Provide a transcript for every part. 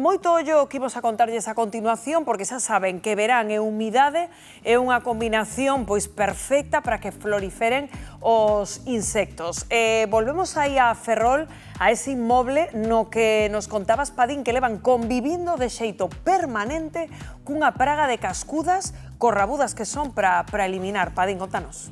moito ollo que imos a contarlles a continuación, porque xa saben que verán e humidade é unha combinación pois perfecta para que floriferen os insectos. Volvemos aí a Ferrol, a ese inmoble no que nos contabas, Padín, que levan convivindo de xeito permanente cunha praga de cascudas corrabudas que son para eliminar. Padín, contanos.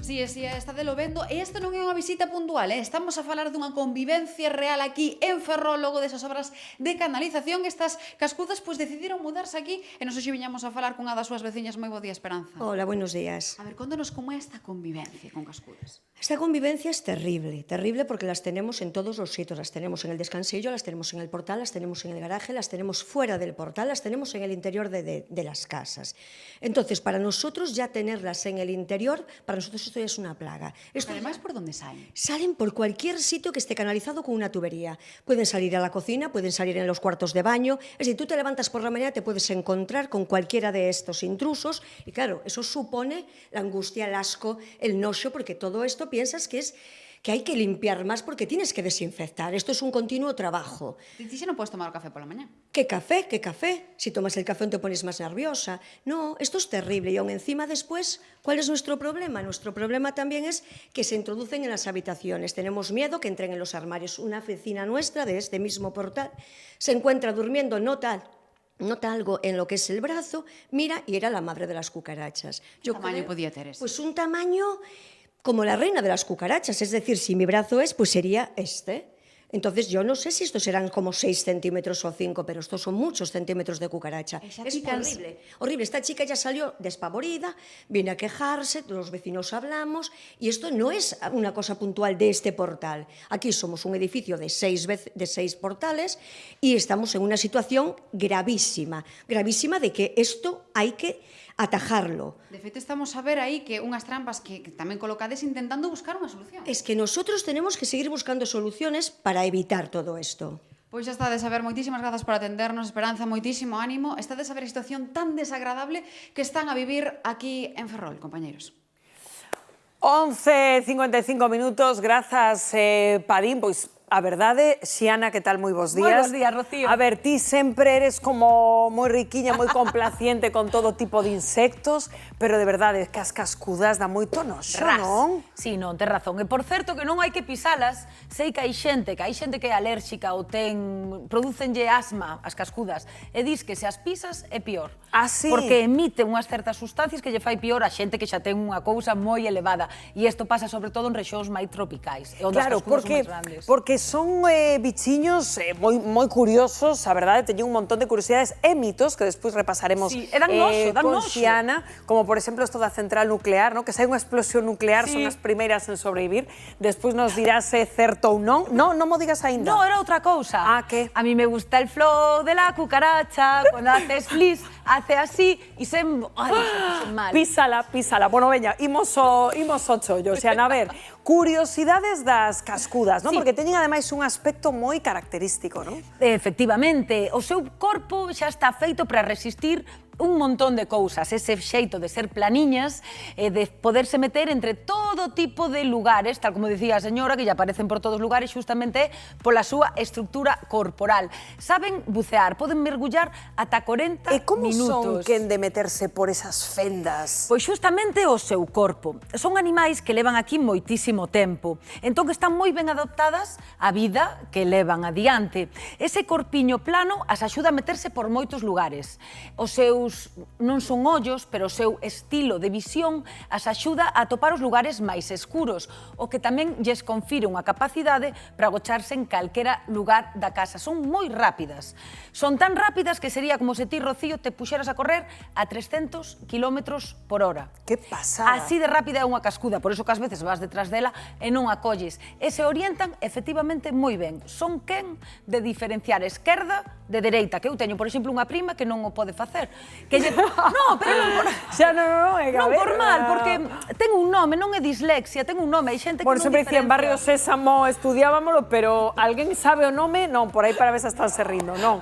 Si, está de lo vendo. E isto non é unha visita puntual, estamos a falar dunha convivencia real aquí en Ferrol, logo desas obras de canalización. Estas cascudas pois decidiron mudarse aquí e nos hoxe viñamos a falar cunha das súas veciñas. Moi bo día, Esperanza. Hola, buenos días. A ver, contanos como é esta convivencia con cascudas. Esta convivencia es terrible, terrible porque las tenemos en todos los sitios. Las tenemos en el descansillo, las tenemos en el portal, las tenemos en el garaje, las tenemos fuera del portal, las tenemos en el interior de las casas. Entonces, para nosotros ya tenerlas en el interior, para nosotros esto ya es una plaga. Esto además, ¿por dónde salen? Salen por cualquier sitio que esté canalizado con una tubería. Pueden salir a la cocina, pueden salir en los cuartos de baño. Es decir, tú te levantas por la mañana, te puedes encontrar con cualquiera de estos intrusos y claro, eso supone la angustia, el asco, el noxo, porque todo esto piensas que es que hay que limpiar más porque tienes que desinfectar. Esto es un continuo trabajo. ¿Y si no puedes tomar café por la mañana? ¿Qué café? ¿Qué café? Si tomas el café te pones más nerviosa. No, esto es terrible. Y aún encima después, ¿cuál es nuestro problema? Nuestro problema también es que se introducen en las habitaciones. Tenemos miedo que entren en los armarios. Una vecina nuestra de este mismo portal se encuentra durmiendo, nota algo en lo que es el brazo, mira, y era la madre de las cucarachas. ¿Qué tamaño podía tener eso? Pues un tamaño como la reina de las cucarachas, es decir, si mi brazo es, pues sería este. Entonces, yo no sé si estos serán como 6 centímetros o 5, pero estos son muchos centímetros de cucaracha. Es horrible, horrible. Esta chica ya salió despavorida, viene a quejarse, los vecinos hablamos, y esto no es una cosa puntual de este portal. Aquí somos un edificio de 6 portales y estamos en una situación gravísima, gravísima de que esto hay que atajarlo. De feito, estamos a ver aí que unhas trampas que tamén colocades intentando buscar unha solución. Es que nosotros tenemos que seguir buscando soluciones para evitar todo esto. Pois xa estades a ver, moitísimas grazas por atendernos, Esperanza, moitísimo ánimo. Estades a ver a situación tan desagradable que están a vivir aquí en Ferrol, compañeros. 11:55 minutos, grazas, Padín, pois a verdade, Xiana, que tal, moi bons días. Moi bons días, Rocío. A ver, ti sempre eres como moi riquiña, moi complaciente con todo tipo de insectos, pero de verdade, que as cascudas dá moito noxo, non? Sí, non, tes razón. E por certo que non hai que pisalas, sei que hai xente que é alérxica ou producenlle asma as cascudas, e dis que se as pisas é pior. Ah, sí? Porque emiten unhas certas sustancias que lle fai pior a xente que xa ten unha cousa moi elevada. E isto pasa sobre todo en rexións máis tropicais, onde as cascudas son máis grandes. Porque son bichiños moi curiosos, a verdade, teño un montón de curiosidades e mitos que despois repasaremos con Xiana, como por exemplo esto da central nuclear, que se hai unha explosión nuclear son as primeiras en sobrevivir, despois nos dirás se é certo ou non. Non mo digas aínda. No, era outra cousa. Ah, que? A mí me gusta el flow de la cucaracha, cuando haces flis, hace así e se... Ai, se mal. Písala. Bueno, veña, imos ao chollo, Xiana, a ver, curiosidades das cascudas, non? Sí. Porque teñen ademais un aspecto moi característico, non? Efectivamente, o seu corpo xa está feito para resistir un montón de cousas, ese xeito de ser planiñas, de poderse meter entre todo tipo de lugares, tal como dicía a señora, que lle aparecen por todos lugares, justamente pola súa estructura corporal. Saben bucear, poden mergullar ata 40 minutos. E como son quen de meterse por esas fendas? Pois xustamente o seu corpo. Son animais que levan aquí moitísimo tempo, entón que están moi ben adaptadas á vida que levan adiante. Ese corpiño plano as axuda a meterse por moitos lugares. Os seus non son ollos, pero o seu estilo de visión as axuda a topar os lugares máis escuros, o que tamén lles confire unha capacidade para agocharse en calquera lugar da casa. Son moi rápidas. Son tan rápidas que sería como se ti, Rocío, te puxeras a correr a 300 km/h. Que pasada! Así de rápida é unha cascuda, por iso que ás veces vas detrás dela e non a colles. E se orientan efectivamente moi ben. Son quen de diferenciar esquerda de dereita, que eu teño, por exemplo, unha prima que non o pode facer. No, pero non por... Xa non, é que a Non ver, por mal, porque ten un nome, non é dislexia, ten un nome, hai xente que Bueno, non sempre dicían diferencia. Barrio Sésamo, estudiábamolo, pero alguén sabe o nome? Non, por aí para ver se estánse rindo, non.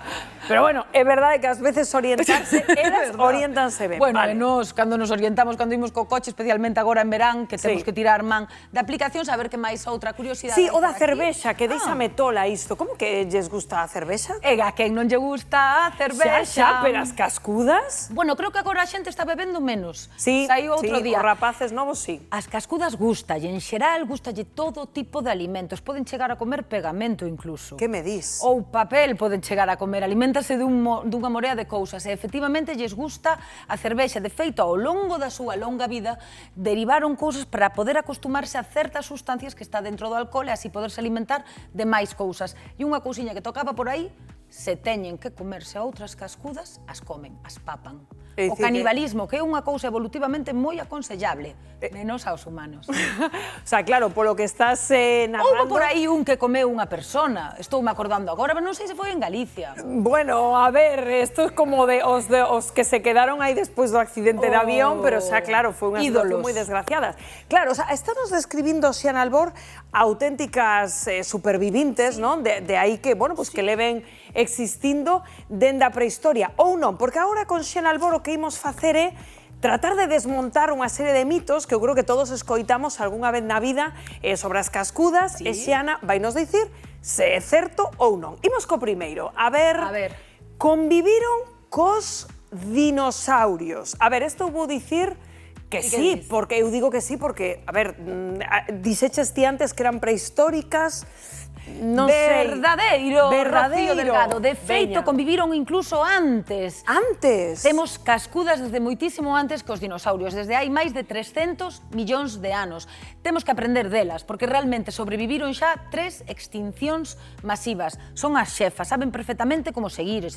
Pero bueno, é verdade que ás veces orientarse, elas orientanse ben. Bueno, vale. e nos, cando nos orientamos, cando imos co coche, especialmente agora en verán, que temos Sí. que tirar man de aplicacións, a ver que máis outra curiosidade. Sí, hai o da por aquí. cervexa, que deixame tola isto. Como que lles gusta a cervexa? E a quen non lle gusta a cervexa. Xa, pero as cascudas? Bueno, creo que agora a xente está bebendo menos. Sí, Saiu outro sí, día. os rapaces novos sí. As cascudas gustalle, en xeral gustalle todo tipo de alimentos. Poden chegar a comer pegamento incluso. Que me dis? Ou papel poden chegar a comer, aliméntase dunha morea de cousas e efectivamente lles gusta a cervexa. De feito, ao longo da súa longa vida, derivaron cousas para poder acostumarse a certas sustancias que está dentro do alcohol e así poderse alimentar de máis cousas. E unha cousiña que tocaba por aí, se teñen que comerse a outras cascudas, as comen, as papan. É O dicir canibalismo, que é unha cousa evolutivamente moi aconsellable, menos aos humanos. O sea, claro, polo que estás narrando... Houve por aí un que comeu unha persona, estou me acordando agora, pero non sei se foi en Galicia. Bueno, a ver, esto es como de os que se quedaron aí despois do accidente de avión, pero xa claro, foi unha situación Ídolos. moi desgraciada. Claro, o sea, estamos describindo, Xiana Albor, auténticas supervivintes, non? De aí que, bueno, pues que leven existindo dende a prehistoria, ou non, porque agora con Xiana Albor o que imos facer é tratar de desmontar unha serie de mitos que eu creo que todos escoitamos algunha vez na vida sobre as cascudas, e Xiana vai nos dicir se é certo ou non. Imos co primeiro. A ver. Conviviron cos dinosaurios. A ver, isto vou dicir que sí, porque eu digo que sí porque, a ver, dixeches ti antes que eran prehistóricas, non sei. Verdadeiro, Rocío Delgado. De feito, Veña. conviviron incluso antes. Antes? Temos cascudas desde moitísimo antes que os dinosaurios, desde hai máis de 300 millóns de anos. Temos que aprender delas, porque realmente sobreviviron xa 3 extincións masivas. Son as xefas, saben perfectamente como seguir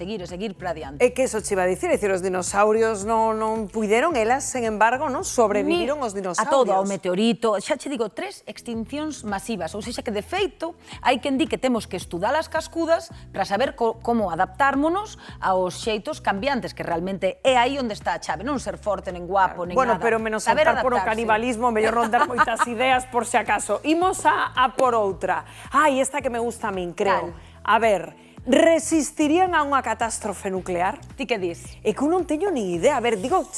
para adiante. É que eso che iba a dicir, os dinosaurios non puideron, elas, sen embargo, non sobreviviron os dinosaurios. A todo, ao meteorito, xa che digo, 3 extincións masivas, ou seja que de feito hai quen di que temos que estudar as cascudas para saber como adaptármonos aos xeitos cambiantes, que realmente é aí onde está a chave, non ser forte, nen guapo, nen Bueno, nada. pero menos Saber saltar por o adaptarse. canibalismo, mellor non dar moitas ideas por se acaso. Imos a por outra. Ai, esta que me gusta a min, creo. A ver, resistirían a unha catástrofe nuclear? Ti que dis? É que eu non teño ni idea. A ver, digo,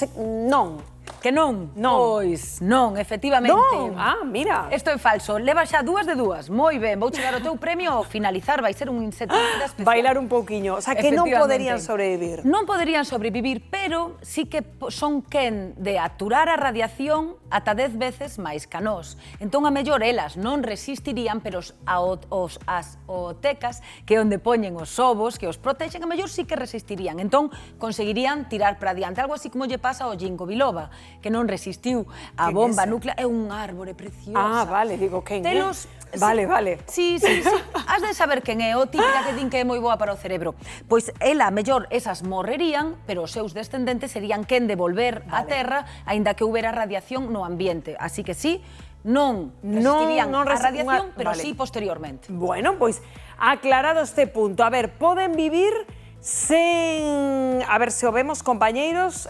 non. Que non? Non. Pois non, efectivamente. Non, mira. Isto é falso. Leva xa 2 de 2. Moi ben, vou chegar ao teu premio ao finalizar, vai ser un insecticida especial. Bailar un pouquiño. O sea, que non poderían sobrevivir. Non poderían sobrevivir, pero sí que son quen de aturar a radiación ata 10 veces máis ca nós. Entón, a mellor, elas non resistirían, pero as ootecas, que é onde poñen os ovos, que os protexen, a mellor sí que resistirían. Entón, conseguirían tirar para adiante. Algo así como lle pasa ao ginkgo biloba, que non resistiu a bomba nuclear. É un árbore preciosa. Ah, vale, digo, quen é? Telos... Vale, vale. Sí. Has de saber quen é, o típica que din que é moi boa para o cerebro. Pois ela, mellor, esas morrerían, pero os seus descendentes serían quen de volver á Terra, aínda que houbera radiación no ambiente. Así que sí, non resistirían a radiación, pero sí posteriormente. Bueno, pois aclarado este punto. A ver, poden vivir sen... A ver, se o vemos, compañeiros,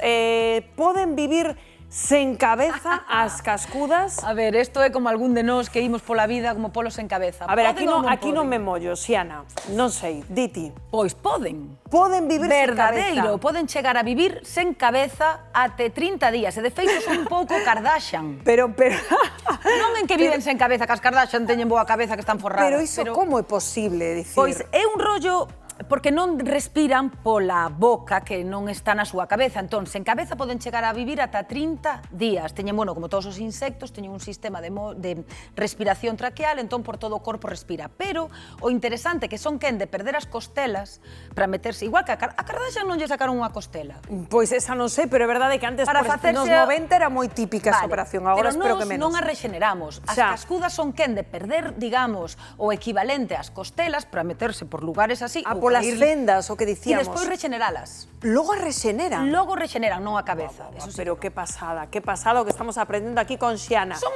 poden vivir sen cabeza as cascudas? A ver, isto é como algún de nós que imos pola vida como polos sen cabeza. A ver, Poden aquí ou non me mollo, Xiana. Non sei, diti. Pois poden. Poden vivir sen Verdadeiro, cabeza. poden chegar a vivir sen cabeza até 30 días. E de feito son un pouco Kardashian. Pero... Non en que viven sen cabeza, que as Kardashian teñen boa cabeza, que están forradas. Pero iso como é posible, dicir? Pois é un rollo porque non respiran pola boca que non está na súa cabeza. Entón, sen cabeza poden chegar a vivir ata 30 días. Teñen, bueno, como todos os insectos, teñen un sistema de respiración traqueal, entón por todo o corpo respira. Pero o interesante é que son quen de perder as costelas para meterse, igual que a Kardashian non lle sacaron unha costela. Pois esa non sei, pero é verdade que antes, nos 90, era moi típica esa operación. Agora espero que menos. Pero nós non a regeneramos. As cascudas son quen de perder, digamos, o equivalente ás costelas para meterse por lugares así, ou Polas Ir- fendas, o que E dicíamos. despois rexeneralas. Logo a rexeneran. Logo rexeneran, non a cabeza. Eso sí. Pero qué pasada o que estamos aprendendo aquí con Xiana. Son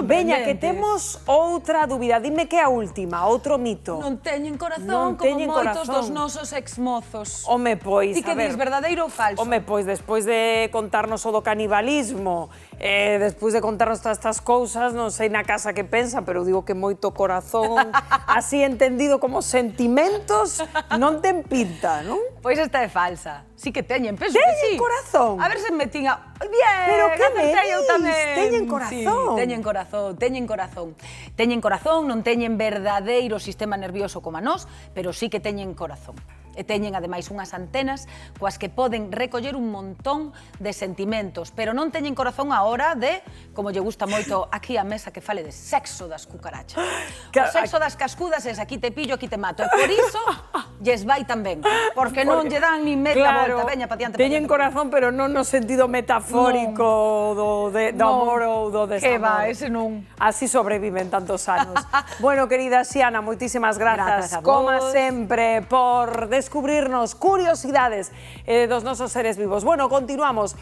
Veña, que sorprendentes. temos outra dúbida. Dime que é a última, outro mito. Non teñen corazón Non como teñen moitos corazón. dos nosos exmozos. Home, pois, Ti que a ver. dis, verdadeiro ou falso? Home, pois, despois de contarnos o do canibalismo, despois de contarnos todas estas cousas, non sei na casa que pensan, pero digo que moito corazón, así entendido como sentimentos, non ten pinta, non? Pois esta é falsa. Sí que teñen, penso Teñen que sí. corazón? A ver se me tiña... Bien, Pero que me acertei eu dis? tamén. Teñen corazón? Sí, teñen corazón, teñen corazón. Teñen corazón, non teñen verdadeiro sistema nervioso como a nós, pero sí que teñen corazón. E teñen, ademais, unhas antenas coas que poden recoller un montón de sentimentos, pero non teñen corazón a hora de, como lle gusta moito aquí a mesa que fale de sexo das cucarachas. O sexo das cascudas es aquí te pillo, aquí te mato. E por iso, lles vai tan ben, porque non lle dan ni media volta, veña, patiante, teñen corazón, pero non no sentido metafórico do amor ou do desamor. Que va, ese non. Así sobreviven tantos anos. Bueno, querida Xiana, moitísimas grazas, Grazas a como vos. sempre, por descubrirnos curiosidades dos nosos seres vivos. Bueno, continuamos